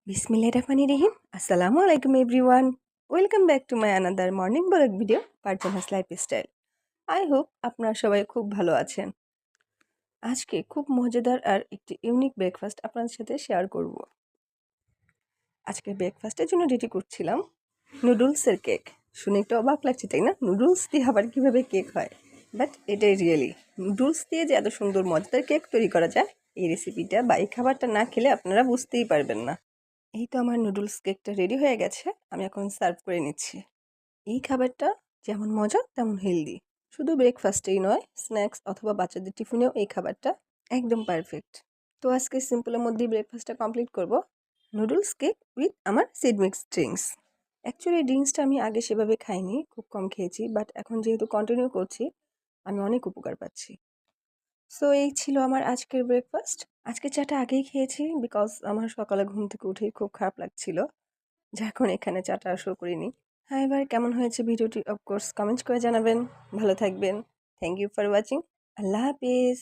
Bismillahirrahmanirrahim. Assalamualaikum everyone. Welcome back to my another morning vlog video, Parjana's Lifestyle. I hope আপনারা সবাই খুব ভালো আছেন। আজকে খুব মজাদার আর একটি ইউনিক ব্রেকফাস্ট আপনাদের সাথে শেয়ার করব। আজকে ব্রেকফাস্টের জন্য রেডি করছিলাম নুডলসের কেক। শুনে একটু অবাক লাগছে তাই না? নুডলস দিয়ে আবার কিভাবে কেক হয়? বাট এটাই রিয়েলি নুডলস দিয়ে যে এত সুন্দর মজাদার কেক তৈরি করা যায়, এই রেসিপিটা বা এই খাবারটা না খেলে আপনারা বুঝতেই পারবেন না। এই তো আমার নুডলস কেকটা রেডি হয়ে গেছে। আমি এখন সার্ভ করে নিচ্ছি। এই খাবারটা যেমন মজা তেমন হেলদি। শুধু ব্রেকফাস্টেই নয়, স্ন্যাক্স অথবা বাচ্চাদের টিফিনেও এই খাবারটা একদম পারফেক্ট। তো আজকে সিম্পলের মধ্যেই ব্রেকফাস্টটা কমপ্লিট করব। নুডলস কেক উইথ আমার সিড মিক্স ড্রিঙ্কস। অ্যাকচুয়ালি ড্রিঙ্কসটা আমি আগে সেভাবে খাইনি, খুব কম খেয়েছি। বাট এখন যেহেতু কন্টিনিউ করছি, আমি অনেক উপকার পাচ্ছি। সো এই ছিল আমার আজকের ব্রেকফাস্ট। আজকে চাটা আগেই খেয়েছি বিকজ আমার সকালে ঘুম থেকে উঠেই খুব খারাপ লাগছিল। যে এখন এখানে চাটা শো করিনি। হ্যাঁ, এবার কেমন হয়েছে ভিডিওটি অফকোর্স কমেন্ট করে জানাবেন। ভালো থাকবেন। Thank you for watching. আল্লাহ হাফিজ।